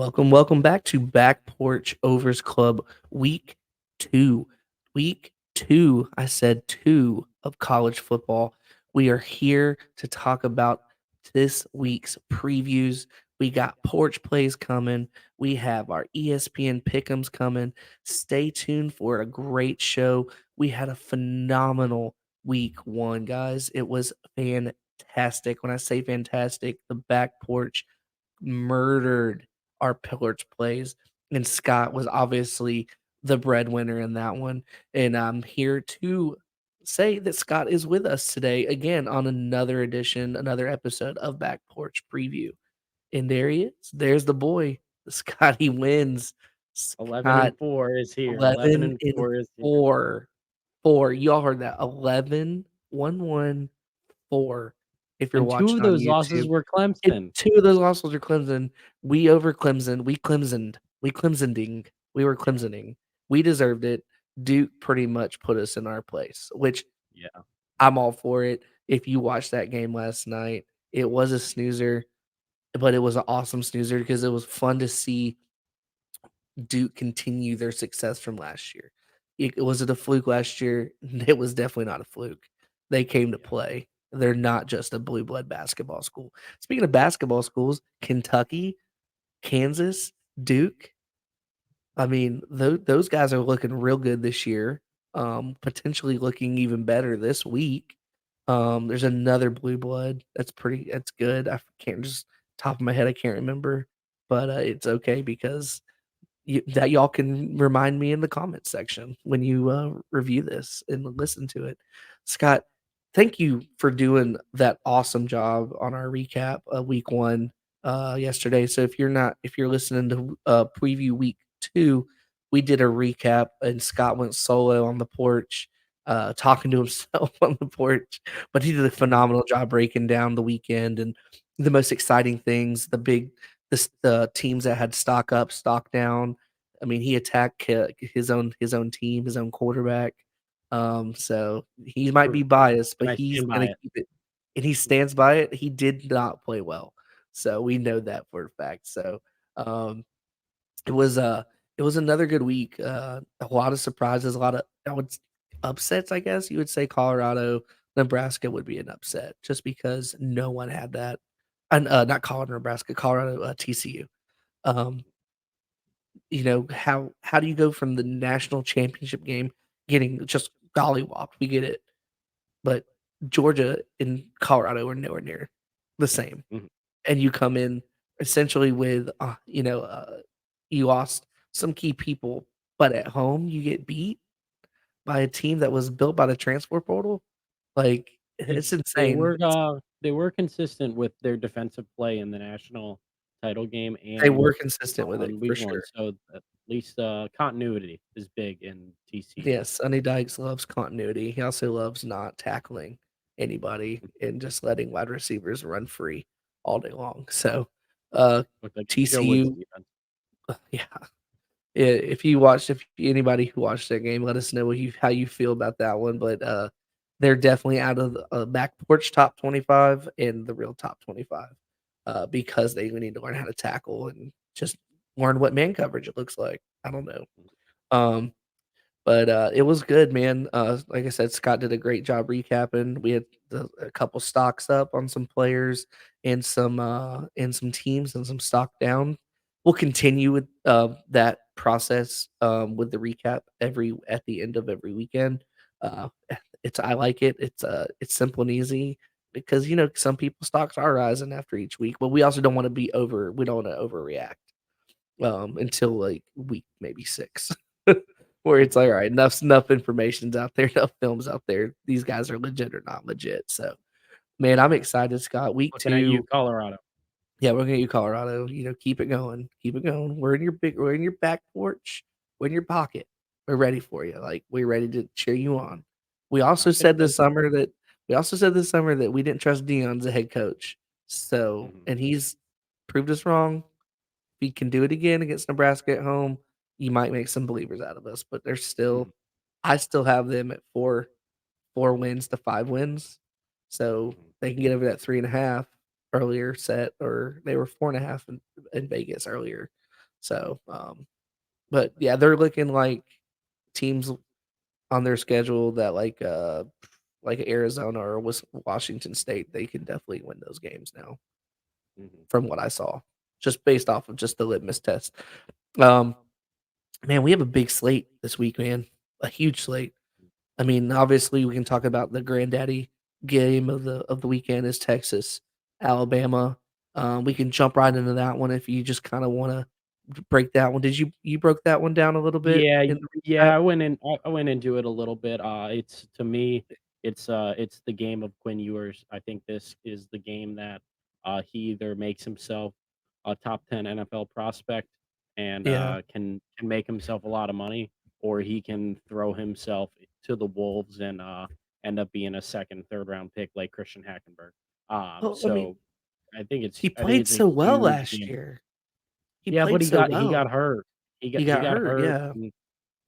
Welcome back to Back Porch Overs Club Week 2. Week 2, I said 2 of college football. We are here to talk about this week's previews. We got Porch plays coming. We have our ESPN Pickems coming. Stay tuned for a great show. We had a phenomenal week 1, guys. It was fantastic. When I say fantastic, the Back Porch murdered our Porch plays, and Scott was obviously the breadwinner in that one. And I'm here to say that Scott is with us today again on another edition, another episode of Back Porch Preview. And there he is. There's the boy. Scotty wins. 11 Scott and 4 is here. 11 11 and and 4 is here. 4. 4. Y'all heard that. 11, 1, 1, 4. If you're And 2 watching of on those losses YouTube. were And Clemson. 2 of those losses are Clemson. We over Clemson. We Clemsoned. We Clemsonding. We were Yeah, Clemsoning. We deserved it. Duke pretty much put us in our place, which yeah. I'm all for it. If you watched that game last night, it was a snoozer, but it was an awesome snoozer because it was fun to see Duke continue their success from last year. Was it a fluke last year? It was definitely not a fluke. They came to Yeah. play. They're not just a blue blood basketball school. Speaking of basketball schools, Kentucky, Kansas, Duke. I mean, those guys are looking real good this year. Potentially looking even better this week. There's another blue blood that's good. I can't just top of my head, I can't remember, but it's okay because that y'all can remind me in the comments section when you review this and listen to it. Scott, thank you for doing that awesome job on our recap of week 1 yesterday. So if you're listening to preview week 2, we did a recap and Scott went solo on the porch talking to himself on the porch, but he did a Mhm. phenomenal job breaking down the weekend and the most exciting things, the teams that had stock up, stock down. I mean, he attacked his own team, his own quarterback. So he might be True. biased, but And I he's stand gonna by it. keep it, and he stands by it. He did not play well, so we know that for a fact. So um, it was it was another good week. A lot of surprises, a lot of upsets. I guess you would say Colorado, Nebraska would be an upset just because no one had that, and not Colorado, Nebraska, Colorado, TCU. Um, how do you go from the national championship game getting just gollywopped? We get it, but Georgia and Colorado are nowhere near the same, Mhm. and you come in essentially with, you lost some key people, but at home you get beat by a team that was built by the transfer portal. Like, They it's they insane. were, they were consistent with their defensive play in the national title game They and were consistent with it on for week 1, sure. so at least, continuity is big in TCU. Yes, Sonny Dykes loves continuity. He also loves not tackling anybody and just letting wide receivers run free all day long. So, Looked like Joe Woods' TCU, defense. yeah. If anybody who watched that game, let us know how you feel about that one. But they're definitely out of the back porch top 25 and the real top 25 because they need to learn how to tackle and just learn what man coverage it looks like. I don't know. Um, but, it was good, man. Like I said, Scott did a great job recapping. We had a couple stocks up on some players and some teams and some stock down. We'll continue with, that process, with the recap every at the end of every weekend. Uh, I like it. It's simple and easy because, some people's stocks are rising after each week, but we also don't wanna we don't wanna overreact until like week maybe 6, where it's Mhm. like, all right, enough information's out there, enough films out there. These guys are legit or not legit. So, man, I'm excited, Scott. Week Looking at you, 2, Colorado. yeah, we're gonna get Colorado. Keep it going, keep it going. We're in your back porch, we're in your pocket. We're ready for you. Like we're ready to cheer you on. We also Not said this convinced. summer that we didn't trust Dion as a head coach. So, Mhm. and he's proved us wrong. If he can do it again against Nebraska at home, you might make some believers out of us, but Mhm. I still have them at 4 wins to 5 wins. So Mhm. they can get over that 3.5 earlier set, or they were 4.5 in Vegas earlier. So, but yeah, they're looking like teams on their schedule that like Arizona or Washington State, they can definitely win those games now Mhm. from what I saw, just based off of just the litmus test. Um, Man, we have a big slate this week, man, a huge slate. I mean, obviously, we can talk about the granddaddy game of the weekend is Texas, Alabama. We can jump right into that one if you just kind of want to break that one. You broke that one down a little bit Yeah, in the yeah, recap? I went into it a little bit, it's to me, it's the game of Quinn Ewers. I think this is the game that, he either makes himself a top 10 NFL prospect and, Yeah. can make himself a lot of money, or he can throw himself to the wolves and, end up being a 2nd, 3rd round pick like Christian Hackenberg. Well, I mean, So he I think played it's a so well huge last game. year. He Yeah, but played so he got well. hurt. He He got got hurt. hurt, Yeah.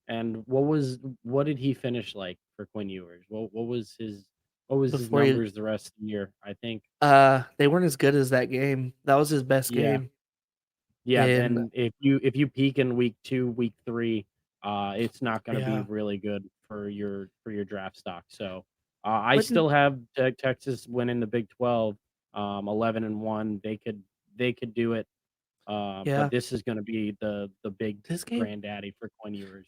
and what did he finish like for Quinn Ewers? What was his Before he numbers the rest of the year? I think they weren't as good as that game. That was his best yeah. game. Yeah, And then if you peak in week 2, week 3, it's not gonna be yeah. really good for your draft stock. So, I What still have Texas winning the Big 12, 11-1. They could do it, but yeah. this is gonna be the big This game granddaddy for Quinn Ewers.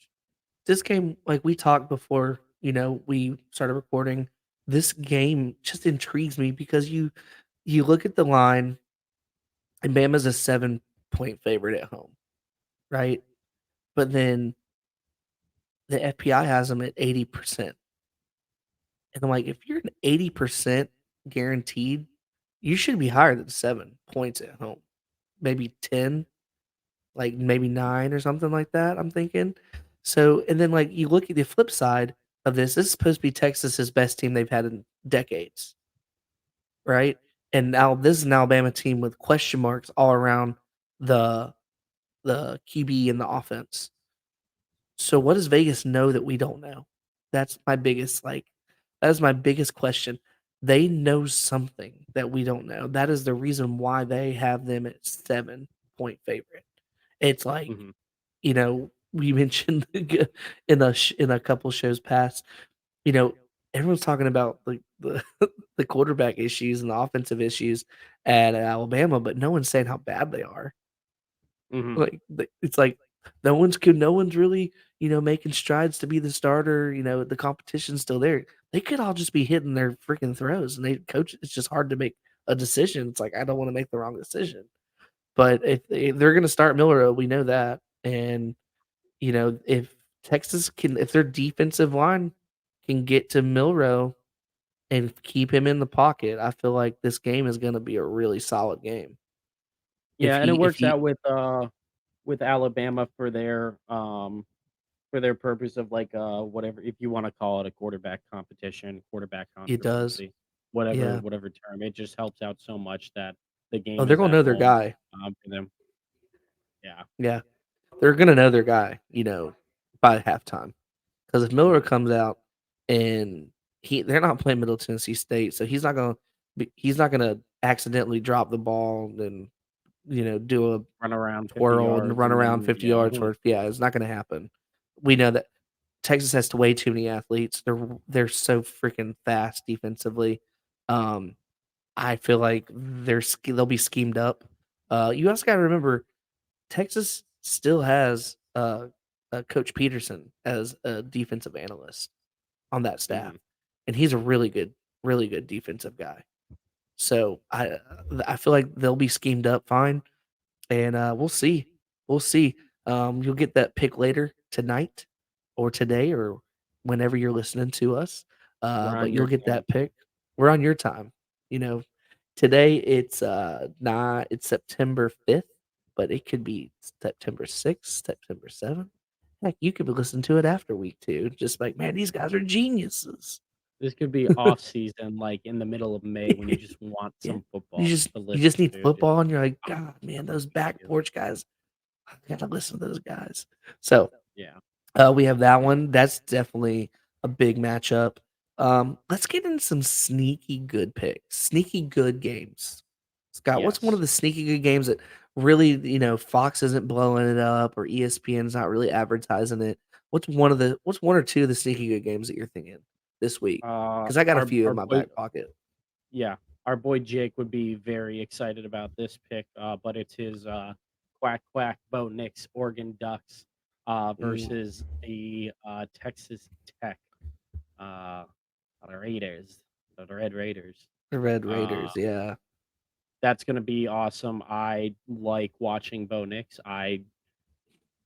this game, like we talked before, we started recording, this game just intrigues me because you look at the line and Bama's a 7-point favorite at home, right? But then the FPI has them at 80%. And I'm like, if you're an 80% guaranteed, you should be higher than 7 points at home. Maybe 10, like maybe 9 or something like that, I'm thinking. So, and then like you look at the flip side of this is supposed to be Texas's best team they've had in decades, right? And now this is an Alabama team with question marks all around the QB and the offense. So what does Vegas know that we don't know? That's my biggest that is my biggest question. They know something that we don't know. That is the reason why they have them at 7-point favorite. It's like, Mhm. we mentioned in a couple shows past, you know, everyone's talking about the the quarterback issues and the offensive issues at Alabama, but no one's saying how bad they are. Mhm. It's like no one's really, making strides to be the starter, the competition's still there. They could all just be hitting their freaking throws and they coach it's just hard to make a decision. It's like I don't wanna make the wrong decision. But if they're gonna start Miller, we know that. And, if if their defensive line can get to Milrow and keep him in the pocket, I feel like this game is gonna be a really solid game. Yeah, and it If works he out with Alabama for their purpose of like, whatever if you wanna call it a quarterback competition, quarterback It does. controversy, Yeah. whatever term, it just helps out so much that the Oh, game they're is gonna at know their home, guy. for them. Yeah. Yeah. They're gonna know their guy, by halftime. Because if Miller Mhm. comes out and they're not playing Middle Tennessee State, so he's not gonna accidentally drop the ball and, do a Run around 50 twirl and yards run and around then 50 yeah. yards for yeah, it's not gonna happen. We know that Texas has way too many athletes. They're so freaking fast defensively. Um, I feel like they'll be schemed up. You also gotta remember Texas still has, Coach Peterson as a defensive analyst on that staff, Mhm. and he's a really good defensive guy. So I feel like they'll be schemed up fine. And, we'll see. We'll see. You'll get that pick later tonight or today or whenever you're listening to us, We're but on you'll your get time. that pick. We're on your time. You know, today it's September 5th, but it could be September 6th, September 7th. Heck, you could be listening to it after week 2, just like, "Man, these guys are geniuses." This could be off season, like, in the middle of May when you just want Yeah. some You football just to you listen just need to. It's football, and you're like, oh, "God, man, so those back ridiculous. porch guys, I gotta listen to those guys." So, Yeah. we have that one. That's definitely a big matchup. Let's get into some sneaky good picks, sneaky good games. Scott, what's one of Yes. the sneaky good games that really, Fox isn't blowing it up or ESPN's not really advertising it. What's one or two of the sneaky good games that you're thinking this week? Because I got a few in Our my boy back pocket. yeah, our boy Jake would be very excited about this pick, but it's his, quack, quack, Bo Nix Oregon Ducks, Ooh, versus the, Texas Tech, uh, Raiders, the Red Raiders. the Red Uh, Raiders, yeah. that's gonna be awesome. I like watching Bo Nix. I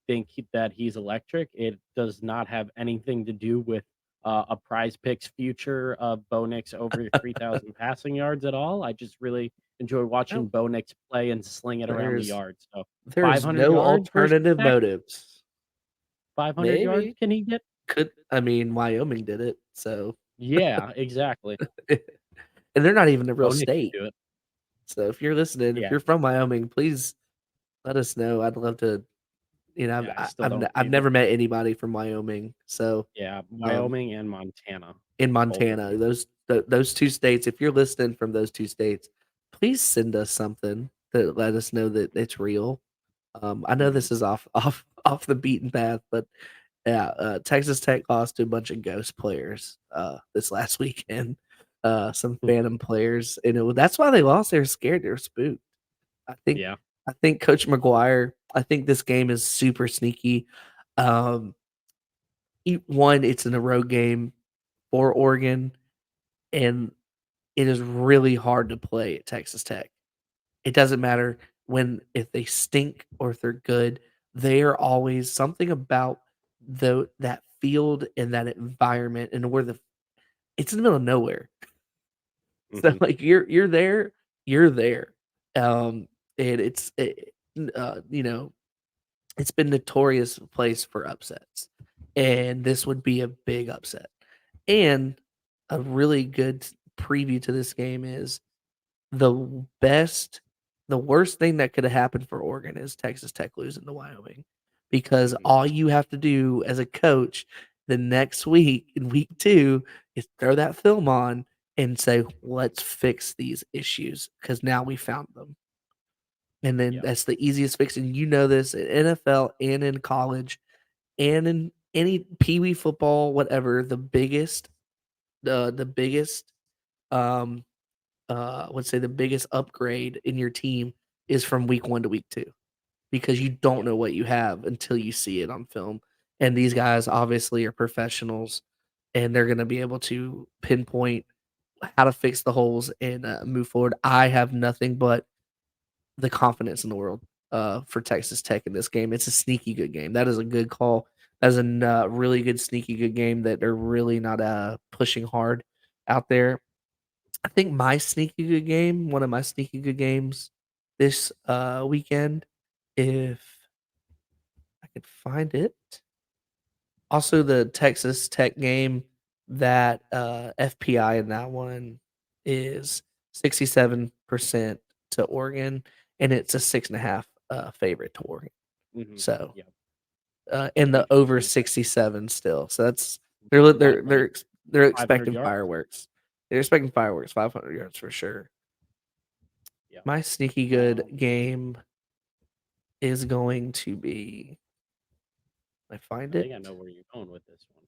think that he's electric. It does not have anything to do with a Prize Picks future of Bo Nix over 3,000 passing yards at all. I just really enjoy watching No, Bo Nix play and sling it around the there's yard. So there's 500 no yards versus alternative Tech. motives. 500 yards Maybe can he get? I mean, Wyoming did it, so Yeah, exactly. and they're not even a real Bo Nix can state. do it. So if you're listening, if Yeah, you're from Wyoming, please let us know. I'd love to. yeah. I still don't I've believe it. never met anybody from Wyoming, so Yeah, um, Wyoming and Montana, in both of Montana, them. those two states. If you're listening from those two states, please send us something to let us know that it's real. I know Mhm. this is off the beaten path, but yeah, Texas Tech lost to a bunch of ghost players this last weekend. Some phantom players, and that's why they lost. They were scared. They were spooked. I think Yeah. I think Coach McGuire. I think this game is super sneaky. Um, One, it's in a road game for Oregon, and it is really hard to play at Texas Tech. It doesn't matter if they stink or if they're good. They are always something about that field and that environment and where it's in the middle of nowhere. So Mhm. like you're there, you're there. And you know, it's been notorious place for upsets. And this would be a big upset. And a really good preview to this game is the best the worst thing that could have happened for Oregon is Texas Tech losing to Wyoming, because Mhm. all you have to do as a coach the next week in week 2 is throw that film on and say, "Let's fix these issues because now we found them." And then Yep. that's the easiest fix, and you know this in NFL and in college and in any pee-wee football, whatever, the biggest, um let's say the biggest upgrade in your team is from week 1 to week 2, because you don't Yep. know what you have until you see it on film. And these guys obviously are professionals, and they're going to be able to pinpoint how to fix the holes and move forward. I have nothing but the confidence in the world for Texas Tech in this game. It's a sneaky good game. That is a good call. That's a really good sneaky good game that they're really not pushing hard out there. I think my sneaky good game, one of my sneaky good games this weekend, if I could find it. Also, the Texas Tech game, that FPI in that one is 67% to Oregon, and it's a 6.5 favorite to Oregon. Mhm. So, Yep. and the over Interesting pick. 67 still. So that's That like they're 500 expecting yards? fireworks. They're expecting fireworks, 500 yards for sure. Yeah. My sneaky good Um, game is going to be, I find I think I it? know where you're going with this one.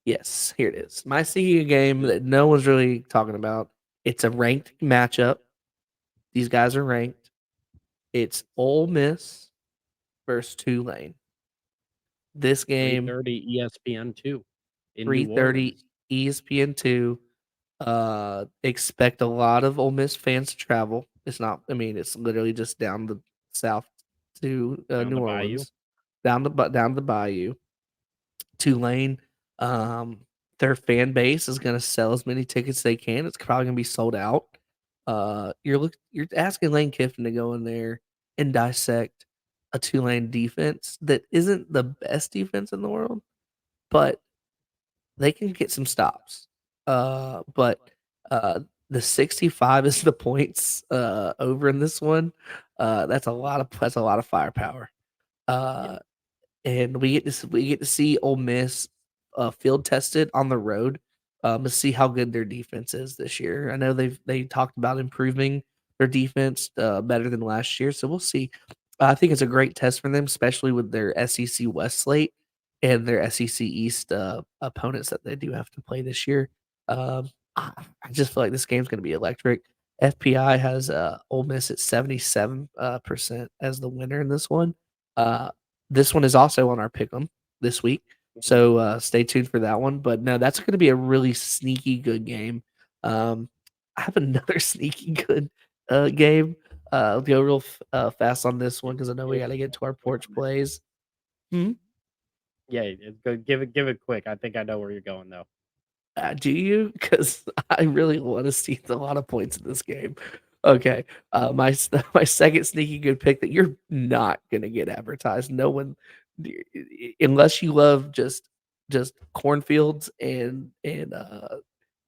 Yes, here it is. My sneaky good game Is that no one's really talking about. It's a ranked matchup. These guys are ranked. It's Ole Miss versus Tulane. This game, 3:30 ESPN2 in New 3:30 Orleans. ESPN2. Expect a lot of Ole Miss fans to travel. It's not. I mean, it's literally just down the south to Down New the bayou. Orleans, down the bayou. Tulane, um, their fan base is gonna sell as many tickets as they can. It's probably gonna be sold out. You're asking Lane Kiffin to go in there and dissect a Tulane defense that isn't the best defense in the world, but they can get some stops. But the 65 is the points over in this one. That's a lot of firepower. Yeah. Uh, and we get to see Ole Miss field tested on the road to see how good their defense is this year. I know they talked about improving their defense better than last year. So we'll see. I think it's a great test for them, especially with their SEC West slate and their SEC East opponents that they do have to play this year. Um, I just feel like this game's going to be electric. FPI has Ole Miss at 77% percent as the winner in this one. Uh, this one is also on our pick'em this week, Mhm. so stay tuned for that one. But no, that's going to be a really sneaky good game. Um, I have another sneaky good game. I'll go real fast on this one because I know we Give got to get to our quick porch on it. plays. Hmm? Yeah, it's good. Give it quick. I think I know where you're going though. Do you? Because I really want to see a lot of points in this game. Okay, my second sneaky good pick that you're not gonna get advertised. No one, unless you love just cornfields and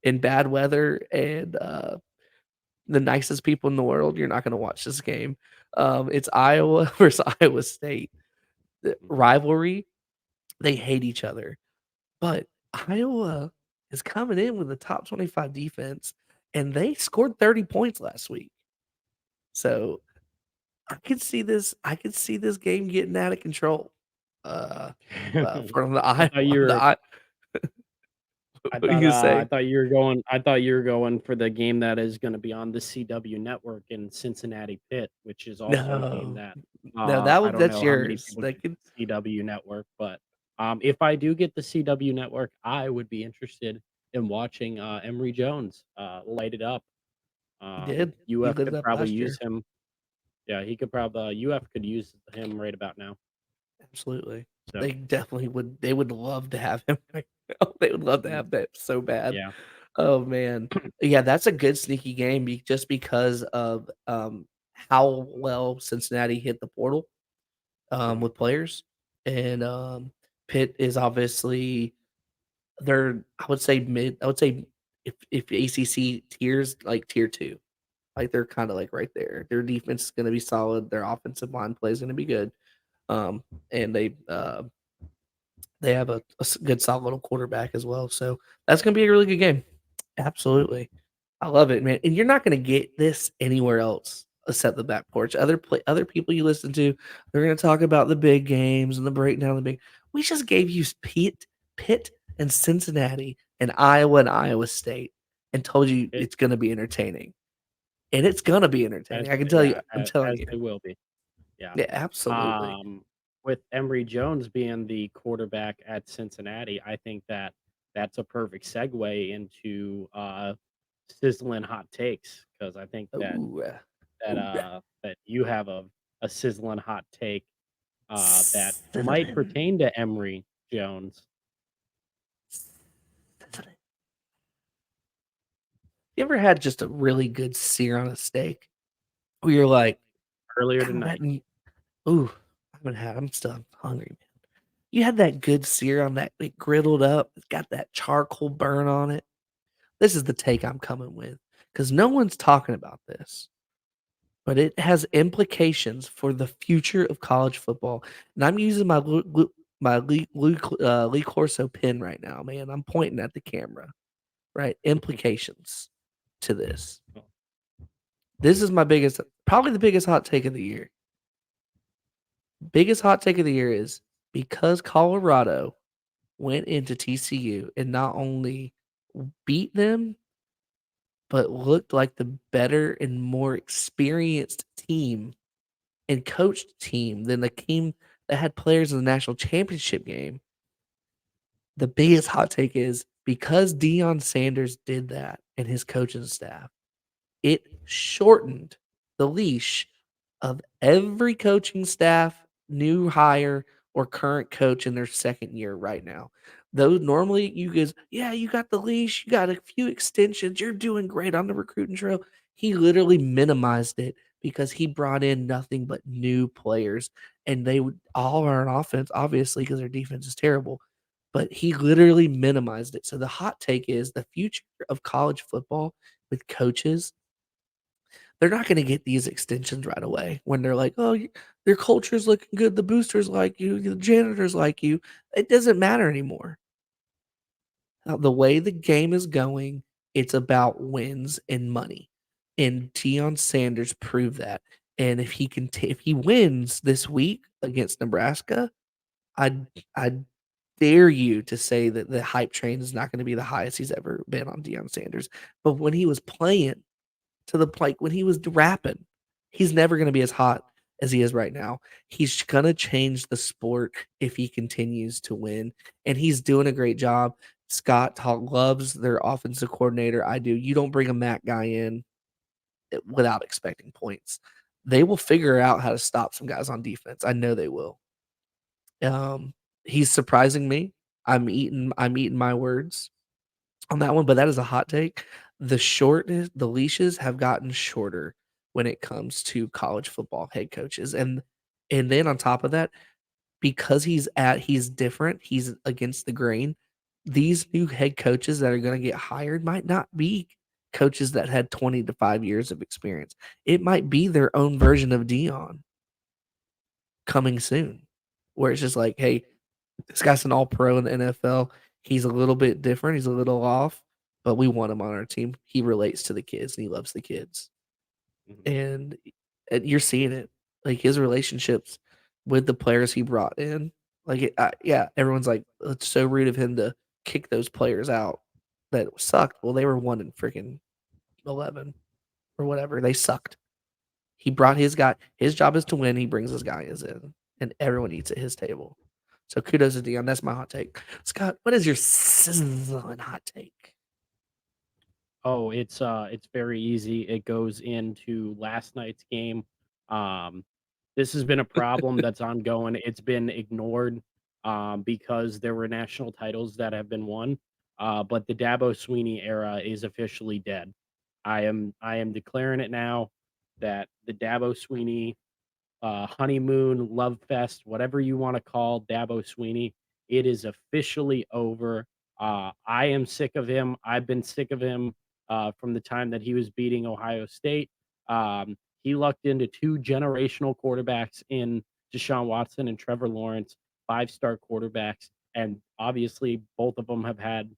bad weather and the nicest people in the world, you're not gonna watch this game. It's Iowa versus Iowa State. The Mhm. rivalry, they hate each other. But Iowa is coming in with a top 25 defense, and they scored 30 points last week. So I could see this game getting out of control. Uh, from the I thought Iowa, you the were I what do you I say? thought you were going for the game that is gonna be on the CW network in Cincinnati Pitt, which is also a game No, that, no, that I was don't that's know how many yours. people That get could the CW network, but, if I do get the CW network, I would be interested in watching, Emory Jones, light it up. he did. He UF lit it could up probably last use year. him. Yeah, he could probably UF could use him right about now. Absolutely. So, They definitely would they would love to have him right now. They would love to mm, have that so bad. yeah. Oh, man. Yeah, that's a good sneaky game just because of, how well Cincinnati hit the portal, Mhm. with players, and, Pitt is obviously they're I would say if ACC tiers, like, tier 2, like, they're kinda, like, right there. Their defense is gonna be solid, their offensive line play is gonna be good, and they have a good solid little quarterback as well, so that's gonna be a really good game. Absolutely. I love it, man, and you're not gonna get this anywhere else except the back porch. Other people you listen to, they're gonna talk about the big games and the breakdown of the big we just gave you Pitt and Cincinnati and Iowa and Iowa State and told you It it's gonna be entertaining, and it's gonna be as entertaining, I can tell you yeah, I'm telling as you. they will be. Yeah. Yeah, absolutely. Um, with Emory Jones being the quarterback at Cincinnati, I think that that's a perfect segue into sizzling hot takes because I think that Ooh, that ooh, that you have a sizzling hot take that might sizzling, pertain to Emory Jones. sizzling. You ever had just a really good sear on a steak where you're like, Earlier God, tonight. ooh, I'm still hungry, man. You had that good sear on that, like, griddled up, it's got that charcoal burn on it. This is the take I'm coming with because no one's talking about this, but it has implications for the future of college football, and I'm using my Lee Corso pen right now, man. I'm pointing at the camera, right? Implications to this. This is my biggest probably the biggest hot take of the year. Biggest hot take of the year is because Colorado went into TCU and not only beat them, but looked like the better and more experienced team and coached team than the team that had players in the national championship game. The biggest hot take is because Deion Sanders did that and his coaching staff, it shortened the leash of every coaching staff, new hire, or current coach in their second year right now. Though normally you guys, yeah, you got the leash, you got a few extensions, you're doing great on the recruiting trail. He literally minimized it because he brought in nothing but new players, and they would all are on offense, obviously, because their defense is terrible. But he literally minimized it. So the hot take is the future of college football with coaches they're not gonna get these extensions right away when they're like, "Oh, your culture's looking good, the boosters like you, the janitors like you." It doesn't matter anymore. The way the game is going, it's about wins and money. and Deion Sanders proved that. And if if he wins this week against Nebraska, I I dare you to say that the hype train is not going to be the highest he's ever been on Deion Sanders. But when he was playing to the like when he was rapping, he's never going to be as hot as he is right now. He's going to change the sport if he continues to win, and he's doing a great job. Scott loves their offensive coordinator. I do. You don't bring a Mac guy in without expecting points. They will figure out how to stop some guys on defense. I know they will. Um, he's surprising me. I'm eating my words on that one, but that is a hot take. The leashes have gotten shorter when it comes to college football head coaches. And then on top of that, because he's different, he's against the grain. These new head coaches that are going to get hired might not be coaches that had 20 to 5 years of experience. It might be their own version of Dion coming soon, where it's just like, hey, this guy's an all pro in the NFL. He's a little bit different. He's a little off, but we want him on our team. He relates to the kids and he loves the kids. Mhm. And you're seeing it. Like his relationships with the players he brought in. Yeah, everyone's like, it's so rude of him to kick those players out that sucked. Well, they were 1 in freaking 11 or whatever. They sucked. He brought his guy. His job is to win. He brings his guys in, and everyone eats at his table. So kudos to Dion. That's my hot take. Scott, what is your sizzling hot take? Oh, it's very easy. It goes into last night's game. Um, this has been a problem that's ongoing. It's been ignored because there were national titles that have been won. But the Dabo Sweeney era is officially dead. I am declaring it now that the Dabo Sweeney honeymoon, love fest, whatever you want to call Dabo Sweeney. It is officially over. I am sick of him. I've been sick of him from the time that he was beating Ohio State. He lucked into two generational quarterbacks in Deshaun Watson and Trevor Lawrence, five-star quarterbacks, and obviously both of them have had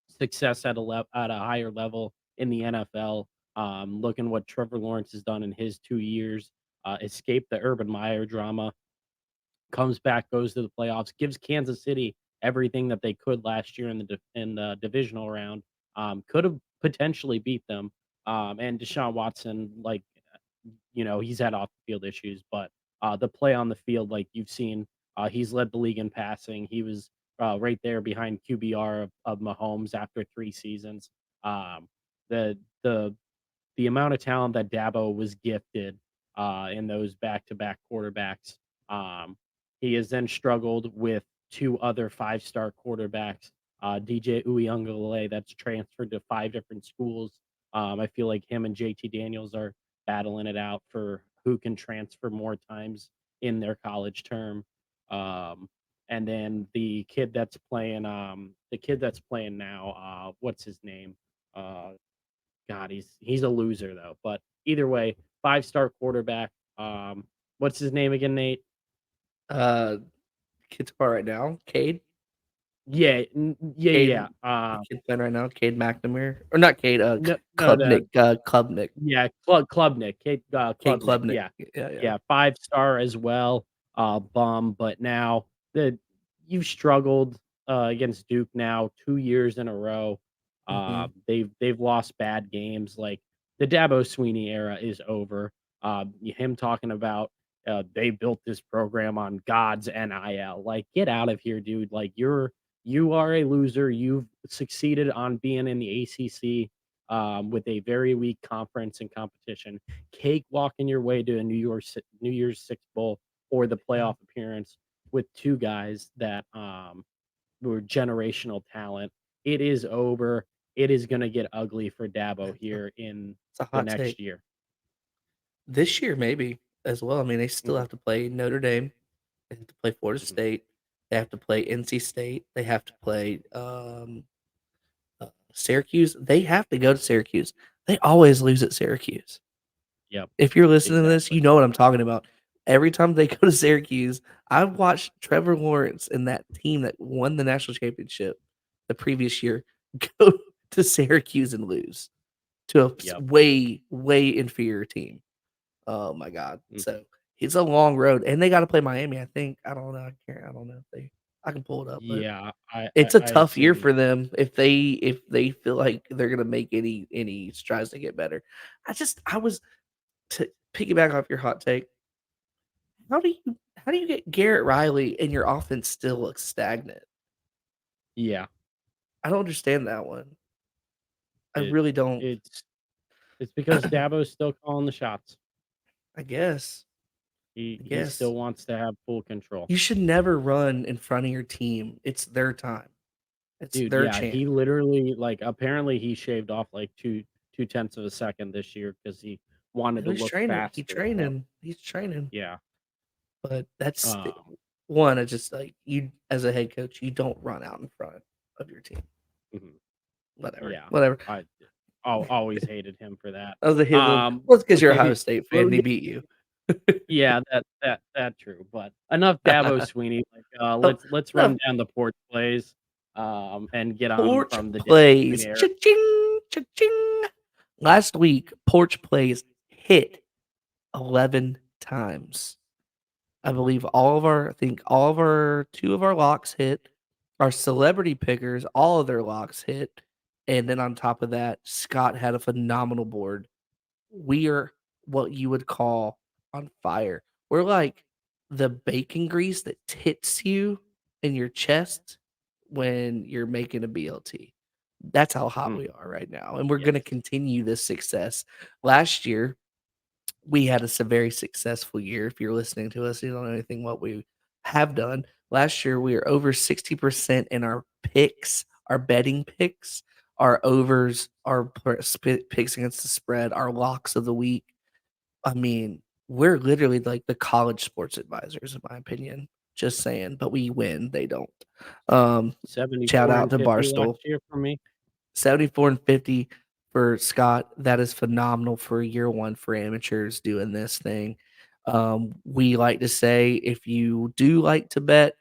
success at at a higher level in the NFL. Looking what Trevor Lawrence has done in his 2 years, escaped the Urban Meyer drama, comes back, goes to the playoffs, gives Kansas City everything that they could last year in in the divisional round. Could have potentially beat them. And Deshaun Watson, like he's had off the field issues, but the play on the field, like you've seen, he's led the league in passing. He was right there behind QBR of Mahomes after 3 seasons. Um, the the the amount of talent that Dabo was gifted in those back-to-back quarterbacks. Um, he has then struggled with two other five-star quarterbacks, DJ Uyunglele, that's transferred to five different schools. I feel like him and JT Daniels are battling it out for who can transfer more times in their college term. Um, and then the kid that's playing now, what's his name? Uh, God, he's a loser though. But either way, five-star quarterback. What's his name again, Nate? Uh, kid's part right now, Cade. Yeah, yeah. Cade, the kid playing right now, Cade McNamara, or not Cade. No, no, Klubnik. Klubnik. yeah, Klubnik, Cade Klubnik. Klubnik. Yeah, Yeah, yeah. yeah, five-star as well. Bum, but now the you've struggled against Duke now 2 years in a row. Hmm. They've lost bad games. Like the Dabo Sweeney era is over. Him talking about they built this program on God's NIL. Like, get out of here, dude. Like you are a loser. You've succeeded on being in the ACC with a very weak conference and competition, cakewalking your way to a New Year's Six bowl or the Yeah, playoff appearance with two guys that were generational talent. It is over. It is going to get ugly for Dabo it's a, here in it's a the hot take. next year. This year, maybe as well. I mean, they still Mhm, have to play Notre Dame. They have to play Florida mhm. State. They have to play NC State. They have to play Syracuse. They have to go to Syracuse. They always lose at Syracuse. Yep, If you're listening to this, exactly. you know what I'm talking about. Every time they go to Syracuse, I've watched Trevor Lawrence and that team that won the national championship the previous year go to Syracuse and lose. to a Yep. way inferior team. Oh my god. Mhm. So, it's a long road, and they gotta play Miami, I think. I don't know, I don't know if they I can pull it up, but Yeah, it's a I tough year assume. for them if they feel like they're gonna make any strides to get better. I was to piggyback off your hot take, how do you how do you get Garrett Riley and your offense still looks stagnant? Yeah, I don't understand that one. I it really don't. it's it's because Dabo's still calling the shots. I guess. I He guess. still wants to have full control. You should never run in front of your team. It's their time. It's Dude, their yeah, chance. he literally, like, apparently he shaved off, like, 2/10 of a second this year because he wanted to He's look training. faster, but He's training. yeah, But that's the um, one, it's just like you as a head coach, you don't run out in front of your team. mhm, Whatever. yeah, Whatever. I always hated him for that. I was a hit little well, it's because you're a Ohio Okay, State fan well, and he yeah, beat you. yeah, that true, but enough Dabo Sweeney, like, Oh, let's no. run down the porch plays, and get on Porch from the Dabo Sweeney plays. era. Cha-ching, cha-ching. Last week, Porch plays hit 11 times. I believe I think all of our 2 of our locks hit. Our celebrity pickers, all of their locks hit. And then on top of that, Scott had a phenomenal board. We are what you would call on fire. We're like the bacon grease that hits you in your chest when you're making a BLT. That's how hot Mm, we are right now. And we're going to yes. continue this success. Last year, we had very successful year. If you're listening to us, you don't know anything what we have done. Last year, we were over 60% in our picks, our betting picks, our overs, our picks against the spread, our locks of the week. I mean, we're literally like the college sports advisors, in my opinion. Just saying, but we win, they don't. Shout 74 out and to 50 last Barstool. year for me. 74 and 50 for Scott. That is phenomenal for year one for amateurs doing this thing. We like to say if you do like to bet,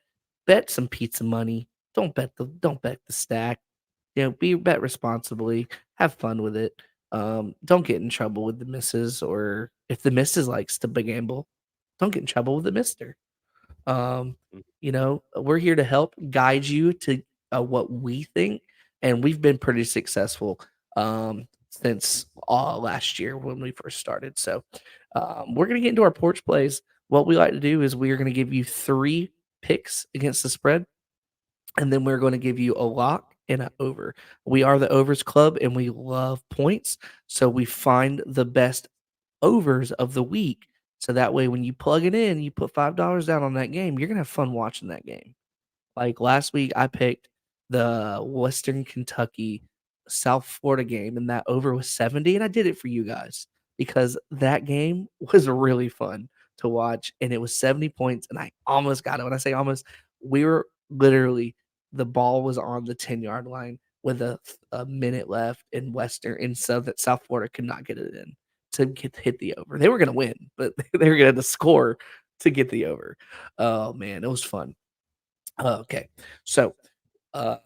bet some pizza money. Don't bet the stack. You know, bet responsibly. Have fun with it. Don't get in trouble with the missus, or if the missus likes to gamble, don't get in trouble with the mister. Um, Mm, we're here to help guide you to what we think, and we've been pretty successful since last year when we first started. So, we're gonna get into our porch plays. What we like to do is we are gonna give you 3 picks against the spread, and then we're going to give you a lock and an over. We are the overs club, and we love points, so we find the best overs of the week. So that way, when you plug it in, you put $5 down on that game, you're gonna have fun watching that game. Like last week, I picked the Western Kentucky South Florida game, and that over was 70. And I did it for you guys because that game was really fun to watch, and it was 70 points, and I almost got it. When I say almost, we were literally the ball was on the 10-yard line with a minute left in Western in South Florida could not get it in to hit the over. They were gonna win, but they were gonna have to score to get the over. Oh man, it was fun. Okay. So, uh,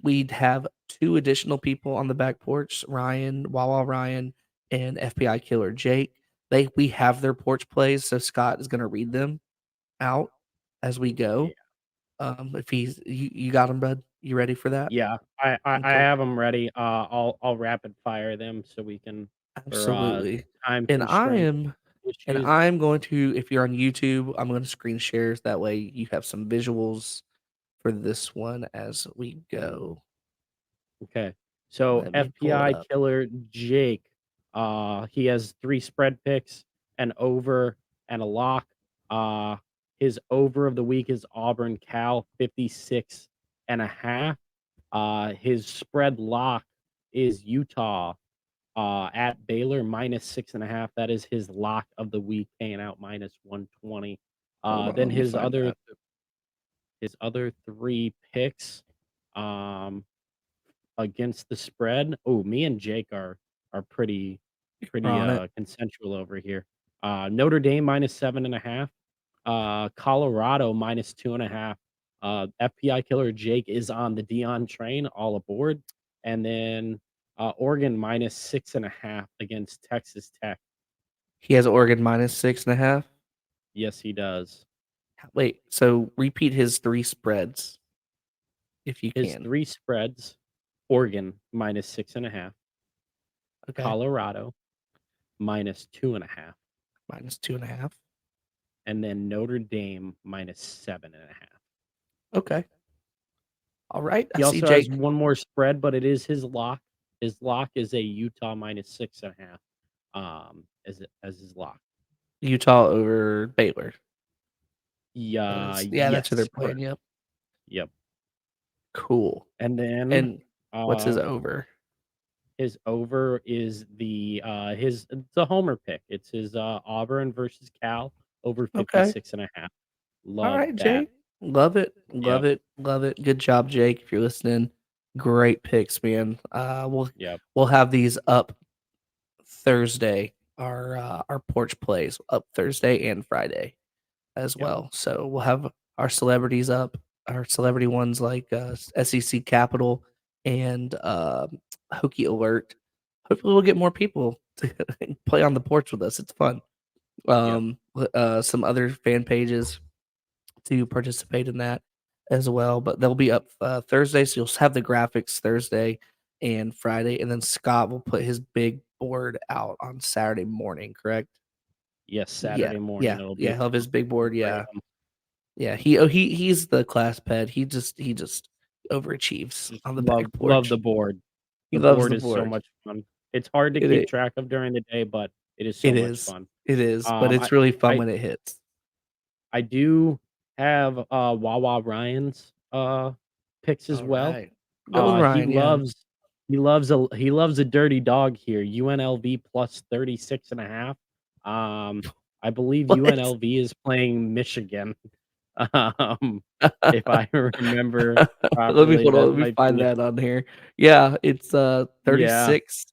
we'd have 2 additional people on the back porch, Ryan, Wawa Ryan, and FBI Killer Jake. We have their porch plays, so Scott is gonna read them out as we yeah. go. If you got them, bud? You ready for that? Yeah, I Okay. have them ready. I'll rapid fire them so we can for, Absolutely. time And I constraint am and issues. I'm going to if you're on YouTube, I'm gonna screen shares, that way you have some visuals for this one as we go. Okay. So Let me pull it FPI up. killer Jake, he has 3 spread picks, an over, and a lock. Uh, his over of the week is Auburn Cal 56.5. His spread lock is Utah at Baylor -6.5. That is his lock of the week, paying out -120. Hold on, Then let me find that. his other 3 picks, um, against the spread. Oh, me and Jake are We're pretty on it. consensual over here. Notre Dame -7.5. Colorado -2.5. FPI killer Jake is on the Dion train, all aboard. And then Oregon minus 6.5 against Texas Tech. He has Oregon -6.5. Yes, he does. Wait, so repeat his 3 spreads if you His can. 3 spreads: Oregon minus 6.5, Okay. Colorado minus 2.5, -2.5. and then Notre Dame minus 7.5. Okay. All right. I He see also has Jake. one more spread, but it is his lock. His lock is a Utah minus 6.5, as his lock. Utah over Baylor. Yeah, Yeah, that's who they're yes, playing. correct. Yep. Yep. Cool. And then, And what's his uh, over? his over is his it's a homer pick. It's his, Auburn versus Cal over Okay. 56.5. All Love right, that. Jake. Love it. Love Yep, it. Love it. Good job, Jake. If you're listening, great picks, man. yep, We'll have these up Thursday. Our porch plays up Thursday and Friday as yep, well. So we'll have our celebrities up, our celebrity ones like SEC Capital and Hokey Alert. Hopefully, we'll get more people to play on the porch with us. It's fun. yep. Some other fan pages to participate in that as well, but they'll be up Thursday, so you'll have the graphics Thursday and Friday, and then Scott will put his big board out on Saturday morning, correct? Yes, Yeah, Saturday morning, yeah, it'll be yeah. He'll have his big board. 4 Yeah, AM. yeah. He's the class pet. He just overachieves Just on the back love the porch. board. He The loves board the is so board. much fun. It's hard to It keep it, track of during the day, but it is so it much is. fun. It is, but Um, I it's really fun I when it hits. I do have, Wawa Ryan's, picks as All well. right, go with He Ryan. Yeah. loves a dirty dog here, UNLV plus 36.5. Um, I believe What? UNLV is playing Michigan, um, if I remember Let me properly, hold on, that let me might find be that on here. Yeah, it's, yeah, 36,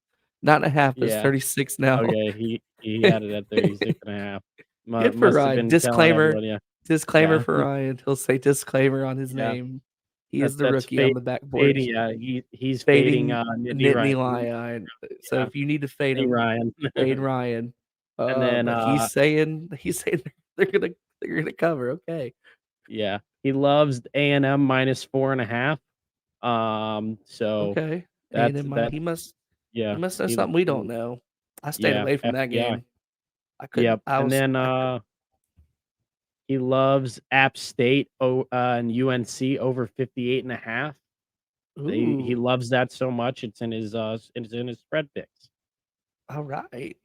not a half, it's yeah. 36 now. Okay, he had it at 36.5. Good for Must have Ryan. been telling Disclaimer everyone, yeah. disclaimer Yeah, for Ryan. He'll say disclaimer on his yeah. name. He is the That's rookie on fade the back fading, porch, yeah, he's fading, fading Nittany Nittany Ryan, Lion. So yeah, if you need to fade Nittany him, Ryan. fade Ryan. And then, But he's saying they're gonna cover. Okay. yeah, he loves A&M minus 4.5. So Okay. that's A&M might that he yeah, must know he something we don't he know. I stayed yeah, away from that FBI. game. I couldn't Yep, and then, I could he loves App State and UNC over 58.5. He ooh, loves that so much, it's in his spread picks. alright. He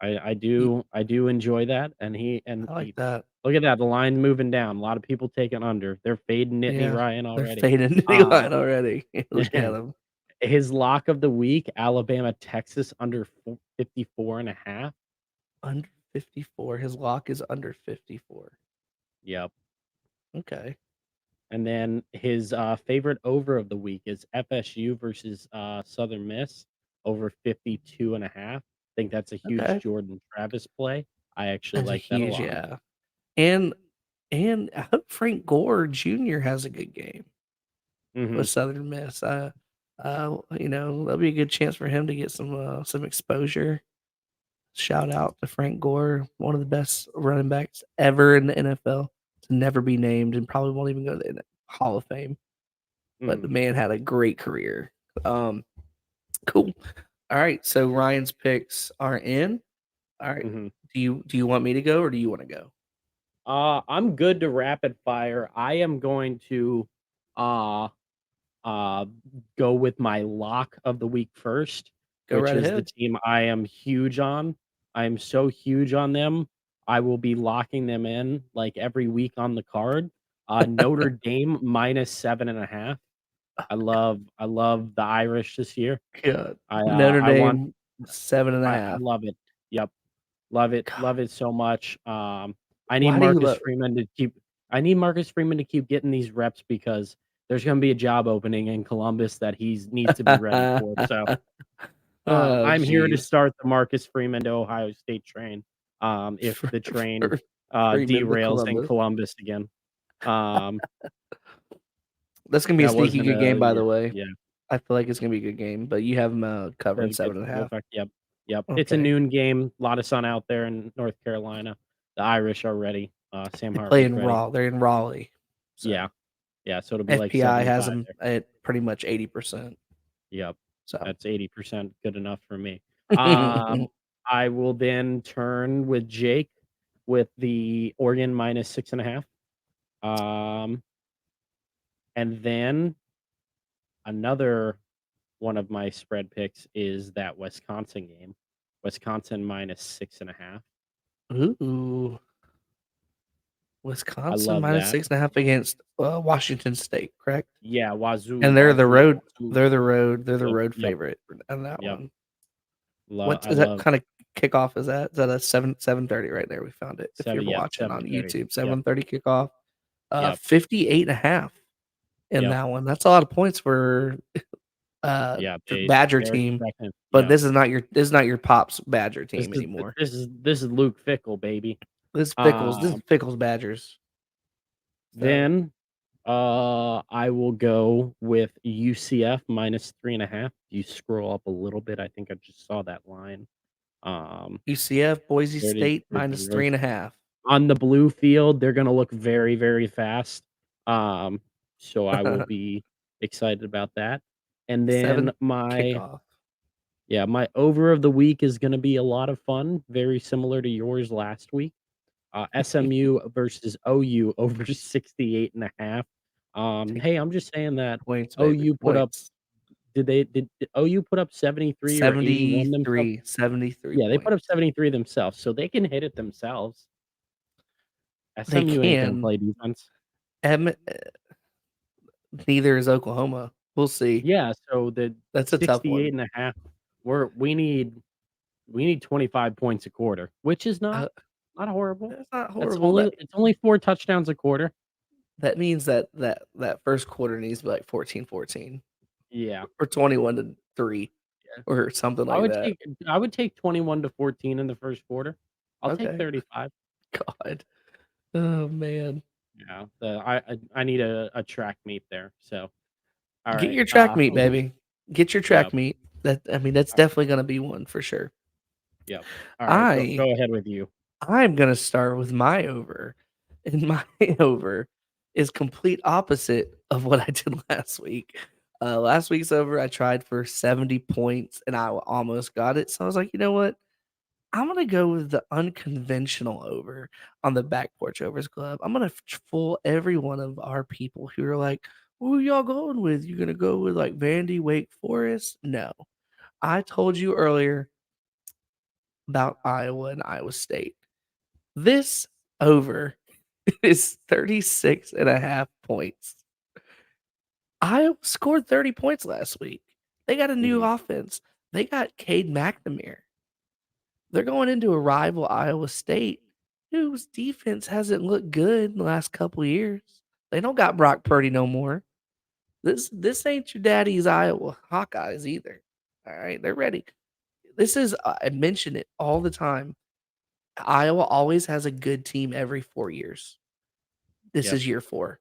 I do enjoy that, and I like he that. look at that, the line moving down, a lot of people taking under. They're fading Nittany Yeah, Ryan they're already. fading Nittany Lion Um, already. Look at him. his lock of the week, Alabama, Texas under 54.5. Under 54. His lock is under 54. Yep. Okay, And then his, favorite over of the week is FSU versus, Southern Miss over 52.5. Think that's a huge okay. Jordan Travis play. I actually That's a like that a huge lot. yeah. And I hope Frank Gore Jr. has a good game with Mhm. Southern Miss. That'll be a good chance for him to get some exposure. Shout out to Frank Gore, one of the best running backs ever in the NFL to never be named and probably won't even go to the Hall of Fame. But the Mhm. man had a great career. Um, cool. All right, so Ryan's picks are in. All right. Mhm. Do you want me to go or do you want to go? I'm good to rapid fire. I am going to uh uh go with my lock of the week first, Go which right is the ahead. team I am huge on. I am so huge on them. I will be locking them in like every week on the card. Notre Dame minus 7.5. I love the Irish this year. Good. Notre I want Dame seven and a I half. love it. Yep. God, Love it so much. I need why do you Marcus love? Freeman to keep I need Marcus Freeman to keep getting these reps because there's gonna be a job opening in Columbus that he's needs to be ready for. So, Oh, I'm here to jeez. start the Marcus Freeman to Ohio State train, if For, the train, for Freeman to derails in Columbus. Columbus again. Um, That's gonna be a that sneaky wasn't good a game, by yeah, the way. yeah. I feel like it's gonna be a good game, but you have them covering The good seven and a field half. effect, yep, yep. It's a Okay, noon game, a lot of sun out there in North Carolina. The Irish are ready, Sam they play Hartman's in ready. Raw. They're in Raleigh, Yeah, so yeah, so it'll be like FPI has 75 them there. at pretty much 80%. Yep, So that's 80% good enough for me. Um, I will then turn with Jake with the Oregon minus 6.5. Um, and then another one of my spread picks is that Wisconsin game. Wisconsin minus 6.5. ooh, I Wisconsin love minus that. 6.5 against Washington State, correct? Yeah, And Wazoo, they're the Wazoo, road. Wazoo. They're the Yep, road yep, favorite on that yep. one. What I is that love kind of kickoff? Is that? Is that a 7:30 right there? We found it. If you're yep, watching on 7:30. YouTube, Yep, 7:30 kickoff. yep, 58.5 in yep, that one. That's a lot of points yeah. for Badger They're team, expecting. but Yep. this is not your Pops Badger team anymore. This is Luke Fickle, baby. This Um, is Pickles Badgers. So then I will go with UCF minus 3.5. You scroll up a little bit. I think I just saw that line. Um, UCF Boise there it is. State minus three and a half. On the blue field, they're gonna look very, very fast. Um, so I will be excited about that. And then Seven kickoff. my over of the week is gonna be a lot of fun, very similar to yours last week. SMU versus OU over 68.5. Take Hey, I'm just saying that points, baby. OU put up Points. did OU put up 73 or 81 themselves? 73 Yeah, they put up points. 73 themselves, so they can hit it themselves. They SMU ain't gonna can. play defense. Em Neither is Oklahoma. We'll see. Yeah, so the That's a tough one. 68.5, we need 25 points a quarter, which is Uh, not horrible. that's not That's horrible. only it's only 4 touchdowns a quarter. That means that first quarter needs to be like 14-14 Yeah, or 21-3 yeah. or something I like would that. take I would take 21 to 14 in the first quarter. I'll take Okay. 35. God. Oh man. Yeah, I need a track meet there. So, all Get right. your track meet, baby. Get your Yep, track meet. That's uh, definitely gonna be one for sure. yep. All right, I go ahead with you. I'm gonna start with my over. And my over is complete opposite of what I did last week. Last week's over, I tried for 70 points and I almost got it. So I was like, you know what? I'm gonna go with the unconventional over on the Back Porch Overs Club. I'm gonna fool every one of our people who are like, "Who y'all going with? You gonna go with like Vandy, Wake Forest?" No, I told you earlier about Iowa and Iowa State. This over is 36.5 points. Iowa scored 30 points last week. They got a new Mhm. offense. They got Cade McNamara. They're going into a rival Iowa State whose defense hasn't looked good in the last couple years. They don't got Brock Purdy no more. This ain't your daddy's Iowa Hawkeyes either. All right, they're ready. This is I mention it all the time. Iowa always has a good team every 4 years. This Yep. is year 4.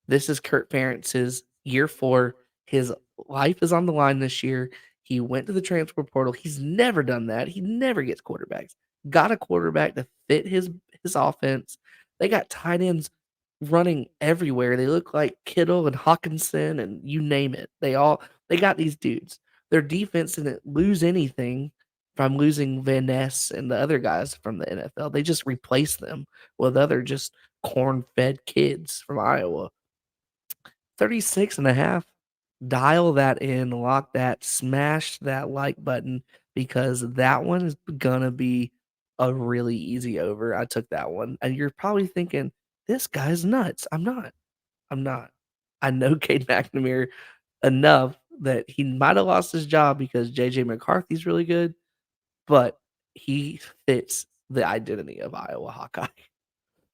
This is Kurt Ferentz's year 4. His life is on the line this year. He went to the transfer portal. He's never done that. He never gets quarterbacks. Got a quarterback to fit his offense. They got tight ends running everywhere. They look like Kittle and Hawkinson and you name it. They got these dudes. Their defense didn't lose anything from losing Van Ness and the other guys from the NFL. They just replaced them with other just corn-fed kids from Iowa. 36.5. Dial that in, lock that, smash that like button because that one is gonna be a really easy over. I took that one. And you're probably thinking, this guy's nuts. I'm not. I'm not. I know Cade McNamara enough that he might have lost his job because JJ McCarthy's really good, but he fits the identity of Iowa Hawkeye.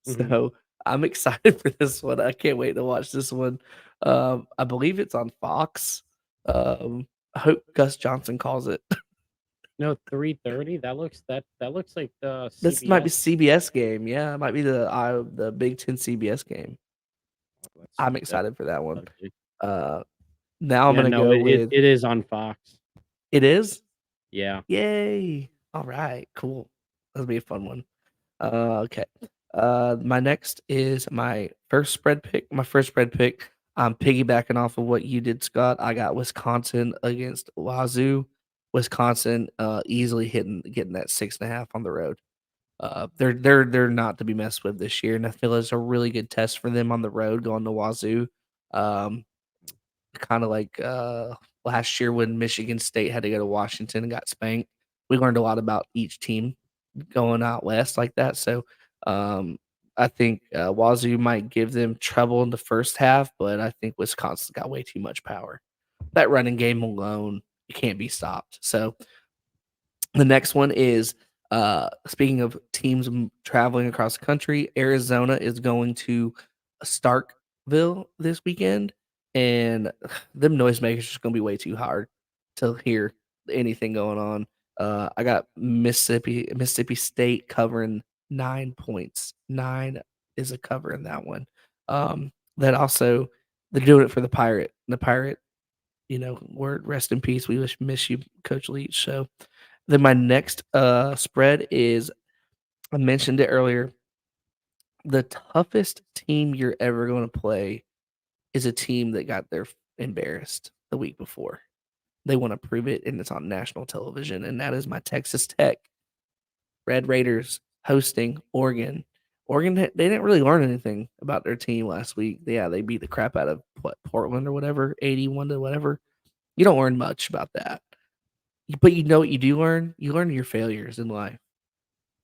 Mhm. So, I'm excited for this one. I can't wait to watch this one. I believe it's on Fox. I hope Gus Johnson calls it. No, 3:30. That looks like the This might be CBS. CBS game. Yeah, it might be the Big Ten CBS game. Let's I'm see. That's excited for that one. ugly. Uh, Now I'm Yeah, gonna no, go with it is on Fox. it is. Yeah. Yay! All right, cool. That'll be a fun one. Okay. My next is my first spread pick. My first spread pick. I'm piggybacking off of what you did, Scott. I got Wisconsin against Wazoo. Wisconsin easily getting that 6.5 on the road. They're not to be messed with this year, and I feel it's a really good test for them on the road going to Wazoo. Um, Kind of like last year when Michigan State had to go to Washington and got spanked. We learned a lot about each team going out west like that. So um, I think Wazoo might give them trouble in the first half, but I think Wisconsin's got way too much power. That running game alone, it can't be stopped. So the next one is speaking of teams traveling across the country, Arizona is going to Starkville this weekend, and them noisemakers are just going to be way too hard to hear anything going on. I got Mississippi State covering 9 points. Nine is a cover in that one. That also they're doing it for the Pirate. The Pirate, word rest in peace. We miss you, Coach Leach. So then my next spread is I mentioned it earlier. The toughest team you're ever going to play is a team that got their embarrassed the week before. They want to prove it, and it's on national television, and that is my Texas Tech Red Raiders hosting Oregon. Oregon, they didn't really learn anything about their team last week. Yeah, they beat the crap out of Portland or whatever, 81 to whatever. You don't learn much about that, but you know what you do learn? You learn your failures in life.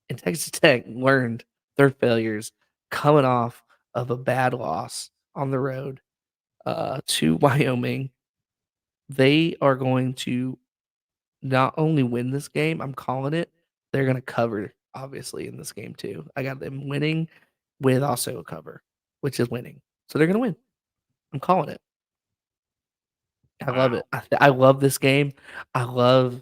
And Texas Tech learned their failures coming off of a bad loss on the road to Wyoming. They are going to not only win this game, I'm calling it, they're going to cover, obviously, in this game too. I got them winning with also a cover, which is winning. So they're going to win. I'm calling it. I love Wow. it. I love this game. I love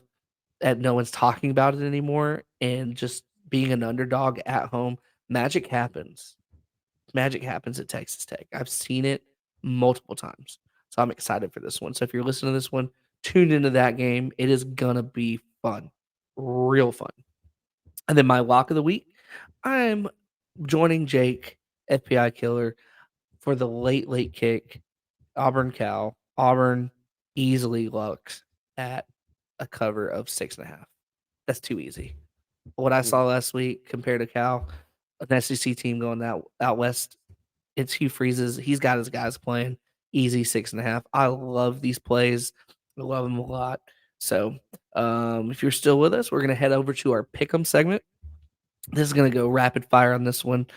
that no one's talking about it anymore and just being an underdog at home. Magic happens. Magic happens at Texas Tech. I've seen it multiple times. So I'm excited for this one. So if you're listening to this one, tune into that game. It is gonna be fun. Real fun. And then my lock of the week, I'm joining Jake, FBI killer, for the late kick. Auburn Cal. Auburn easily looks at a cover of 6.5. That's too easy. What I Mhm. saw last week compared to Cal, an SEC team going out west, it's Hugh Freeze's. He's got his guys playing easy 6.5. I love these plays. I love them a lot. So if you're still with us, we're gonna head over to our pick'em segment. This is gonna go rapid fire on this one.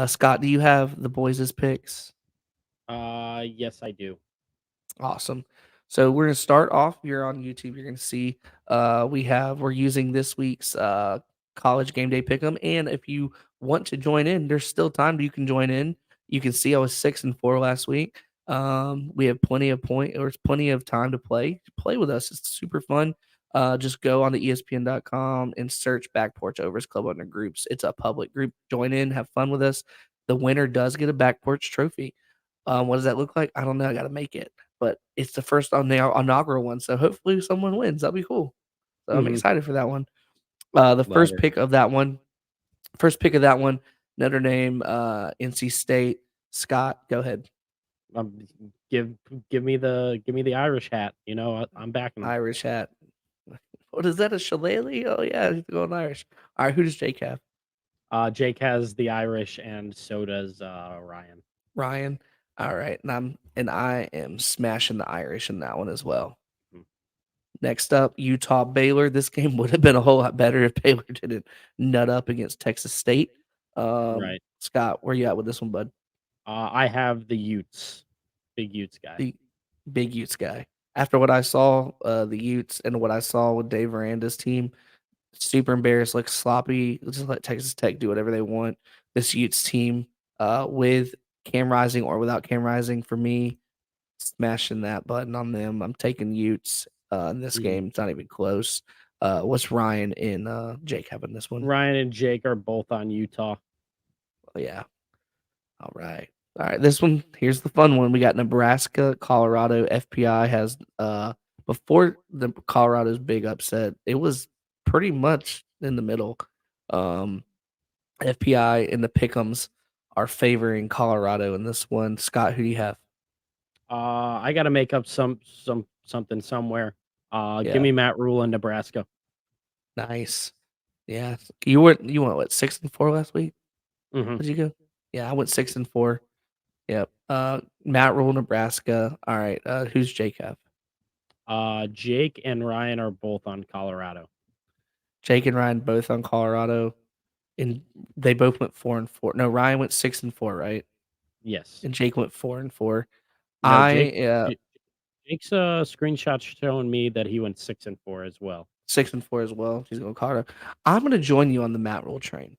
Scott, do you have the boys' picks? Yes, I do. Awesome. So we're gonna start off. You're on YouTube. You're gonna see we're using this week's college game day pick'em. And if you want to join in, there's still time. You can join in. You can see I was 6-4 last week. We have plenty of there's plenty of time to play. Play with us. It's super fun. Just go on to ESPN.com and search Back Porch Overs Club under groups. It's a public group. Join in, have fun with us. The winner does get a Back Porch trophy. What does that look like? I don't know. I got to make it, but it's the first on the inaugural one. So hopefully someone wins. That'll be cool. So I'm Mhm. excited for that one. The Love first it. pick of that one, Notre Dame, NC State. Scott, go ahead. Um, give give me the Irish hat. You know, I'm backing them. Irish hat. What is that? A shillelagh? Oh yeah, he's going Irish. All right, who does Jake have? Jake has the Irish, and so does Ryan. Ryan. All right, and I am smashing the Irish in that one as well. Mhm. Next up, Utah Baylor. This game would have been a whole lot better if Baylor didn't nut up against Texas State. Right. Scott, where you at with this one, bud? I have the Utes, big Utes guy. The big Utes guy. After what I saw, the Utes and what I saw with Dave Aranda's team, super embarrassed, looks sloppy. Just let Texas Tech do whatever they want. This Utes team, with Cam Rising or without Cam Rising, for me, smashing that button on them. I'm taking Utes in this Mhm. game. It's not even close. What's Ryan and Jake having this one? Ryan and Jake are both on Utah. Oh, yeah. All right. All right, this one here's the fun one. We got Nebraska, Colorado. FPI has before the Colorado's big upset, it was pretty much in the middle. Um, FPI and the Pickems are favoring Colorado in this one. Scott, who do you have? I got to make up something somewhere. Give Yeah, me Matt Rule in Nebraska. nice. Yeah, you went what 6-4 last week? Hmm. Did you go? Yeah, I went 6-4. Yep. Matt Rule, Nebraska. All right. Who's Jake have? Jake and Ryan are both on Colorado. Jake and Ryan both on Colorado, and they both went 4-4. No, Ryan went 6-4, right? Yes. And Jake went 4-4. No, I Jake's screenshot showing me that he went 6-4 as well. 6-4 as well. He's going Colorado. I'm gonna join you on the Matt Rule train.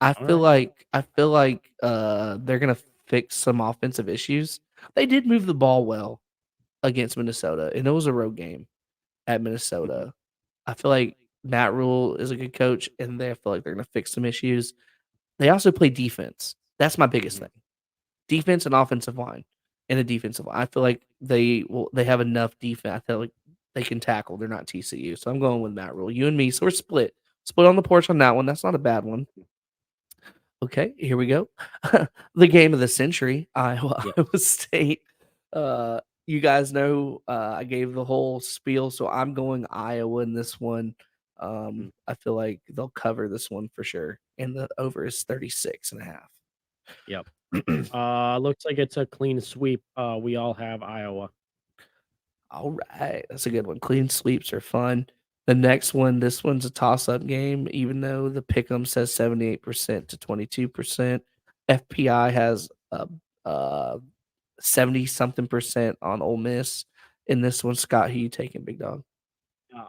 I All feel right. like I feel like they're gonna fix some offensive issues. They did move the ball well against Minnesota, and it was a road game at Mhm. Minnesota. I feel like Matt Rule is a good coach, and they feel like they're gonna fix some issues. They also play defense. That's my biggest Mhm. thing. Defense and offensive line, and a defensive line. I feel like they have enough defense. I feel like they can tackle. They're not TCU, so I'm going with Matt Rule. You and me, so we're split on the porch on that one. That's not a bad one. Okay, here we go. The game of the century, Iowa, Yeah. Iowa State. You guys know I gave the whole spiel, so I'm going Iowa in this one. Mhm. I feel like they'll cover this one for sure. And the over is 36.5. Yep. Looks like it's a clean sweep. We all have Iowa. All right, that's a good one. Clean sweeps are fun. The next one, this one's a toss-up game, even though the Pick'em says 78% to 22%. FPI has 70 something percent on Ole Miss. In this one, Scott, who you taking, big dog?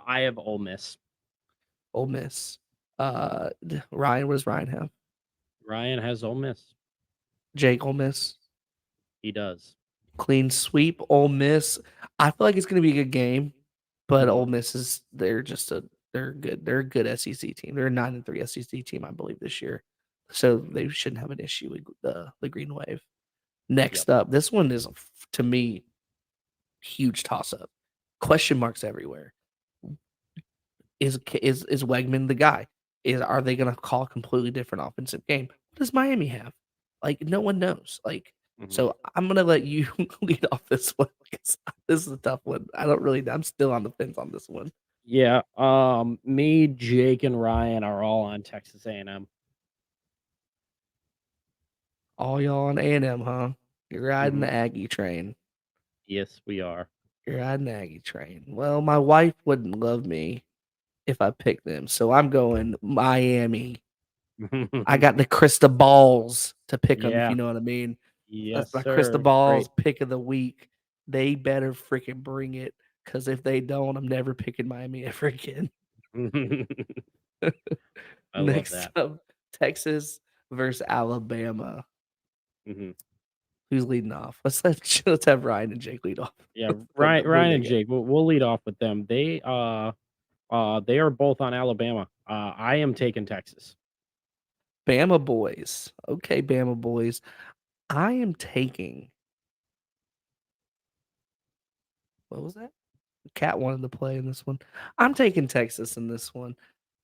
I have Ole Miss. Ole Miss. Ryan, what does Ryan have? Ryan has Ole Miss. Jake, Ole Miss. He does. Clean sweep, Ole Miss. I feel like it's going to be a good game, but Mhm. Ole Miss is they're good. They're a good SEC team. They're a 9-3 SEC team, I believe, this year. So they shouldn't have an issue with the Green Wave. Yep. Next up, this one is to me huge toss up. Question marks everywhere. Is Wegman the guy? Are they going to call a completely different offensive game? What does Miami have? Like no one knows. Like Mhm. so, I'm gonna let you lead off this one because this is a tough one. I don't really. I'm still on the fence on this one. Yeah. Me, Jake, and Ryan are all on Texas A&M. All y'all on A&M, huh? You're riding Mhm. the Aggie train. Yes, we are. You're riding the Aggie train. Well, my wife wouldn't love me if I picked them, so I'm going Miami. I got the Krista Balls to pick them, if Yeah. you know what I mean. Yes, That's my Krista sir. Great. Balls pick of the week. They better freaking bring it, because if they don't, I'm never picking Miami ever again. I love Next that. up, Texas versus Alabama. Mhm. Who's leading off? Let's have Ryan and Jake lead off. Yeah, What do Ryan they and get? Jake, we'll lead off with them. They are both on Alabama. I am taking Texas. Bama boys. Okay, Bama boys. I am taking. What was that? Cat wanted to play in this one. I'm taking Texas in this one.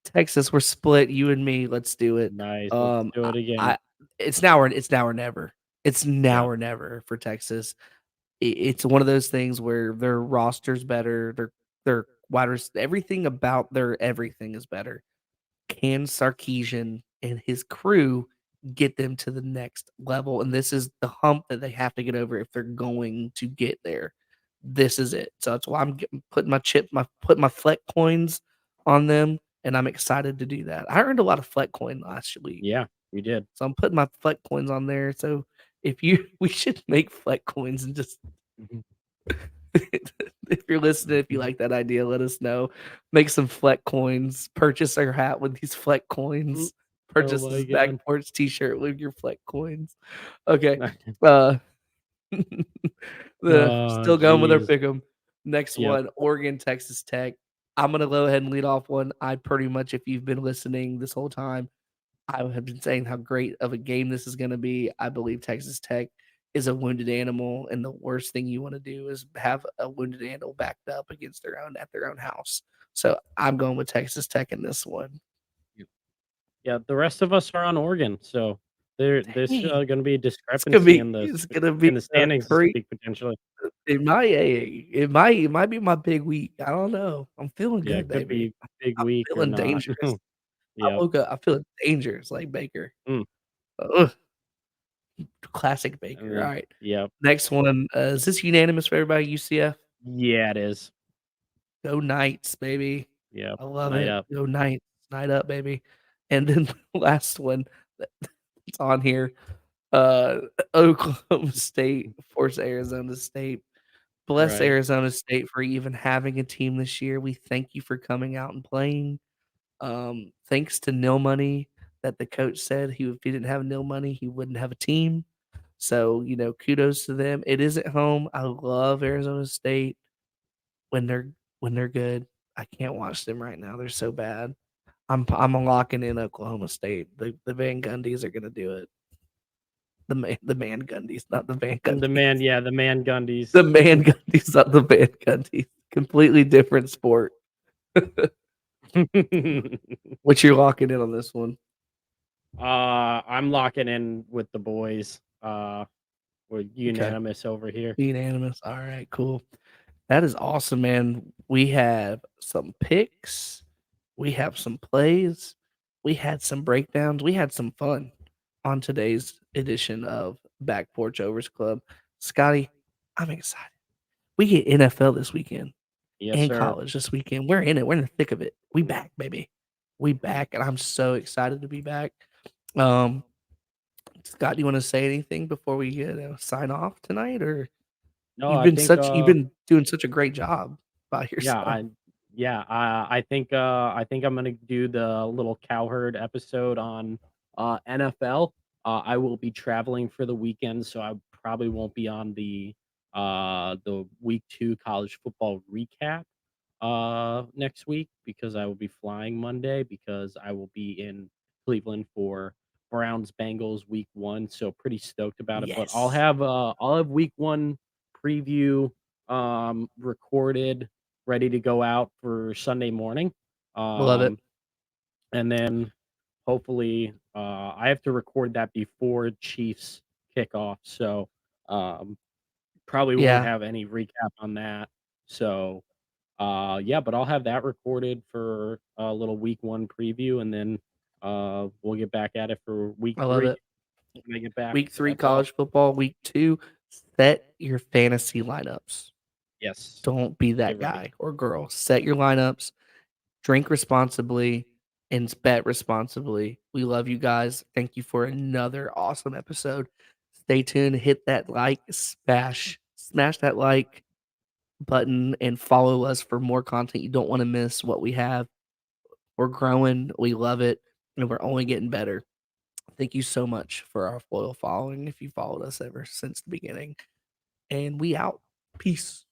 Texas, we're split. You and me. Let's do it. Nice. Let's Um, do I, it again. I it's now or never. It's now Yep. or never for Texas. It's one of those things where their roster's better. Their everything about their everything is better. Can Sarkeesian and his crew get them to the next level? And this is the hump that they have to get over if they're going to get there. This is it. So that's why putting putting my Fleck coins on them, and I'm excited to do that. I earned a lot of Fleck coin last week, Yeah, you did. so I'm putting my Fleck coins on there. So if you, we should make Fleck coins and just Mhm. if you're listening, if you like that idea, let us know. Make some Fleck coins. Purchase our hat with these Fleck Mm. coins. Oh Purchase my this back god. porch T-shirt with your Fleck coins. Okay. Uh, the Oh, still going with our jeez. pick 'em. Next Yep. one, Oregon, Texas Tech. I'm gonna go ahead and lead off one. I pretty much, if you've been listening this whole time, I have been saying how great of a game this is gonna be. I believe Texas Tech is a wounded animal, and the worst thing you want to do is have a wounded animal backed up against their own at their own house. So I'm going with Texas Tech in this one. Yeah. Yeah, the rest of us are on Oregon, so there's Dang, gonna be a it's gonna discrepancy be it's gonna in be the a standings this three. week potentially. It might be my big week. I don't know. I'm feeling Yeah, good, it could baby. be big I'm week or feeling not. dangerous. I Yep. woke up. I feel dangerous, like Baker. Mm, Ugh, classic and Baker. All then right, yep. next one. Is this unanimous for everybody? UCF. Yeah, it is. Go Knights, baby. Yep. I love Night it. up. Go Knights. Night up, baby. And then the last one that's on here, uh, Oklahoma State force Arizona State. Bless Right. Arizona State for even having a team this year. We thank you for coming out and playing. Thanks to Nil Money that the coach said if he didn't have Nil Money, he wouldn't have a team. So, kudos to them. It is at home. I love Arizona State when they're good. I can't watch them right now. They're so bad. I'm locking in Oklahoma State. The Van Gundys are gonna do it. The Man Gundys, not the Van The Gundys. man, yeah, the man The Gundies. Man Gundys, not the Van Gundys. Completely different sport. What you locking in on this one? I'm locking in with the boys. We're Okay. unanimous over here. Unanimous. All right, cool. That is awesome, man. We have some picks. We have some plays. We had some breakdowns. We had some fun on today's edition of Back Porch Overs Club. Scotty, I'm excited. We get NFL this weekend Yes, and sir. college this weekend. We're in it. We're in the thick of it. We back, baby. We back, and I'm so excited to be back. Um, Scott, do you want to say anything before we sign off tonight, or No, you've I been think you've been doing such a great job by yeah, yourself. I yeah, I think I'm gonna do the little cowherd episode on NFL. I will be traveling for the weekend, so I probably won't be on the week 2 college football recap next week because I will be flying Monday because I will be in Cleveland for Browns Bengals week 1, so pretty stoked about it. But Yes, I'll have week 1 preview recorded ready to go out for Sunday morning. love it. Um and then hopefully I have to record that before Chiefs kickoff. So probably won't Yeah, have any recap on that. So yeah, but I'll have that recorded for a little week 1 preview and then we'll get back at it for week I love 3 it. when I get back. Week So 3 that's all. college football, week 2, set your fantasy lineups. Yes. Don't be Get that ready. guy or girl. Set your lineups, drink responsibly, and bet responsibly. We love you guys. Thank you for another awesome episode. Stay tuned. Hit that like, smash that like button, and follow us for more content. You don't want to miss what we have. We're growing. We love it, and we're only getting better. Thank you so much for our loyal following if you followed us ever since the beginning. And we out. Peace.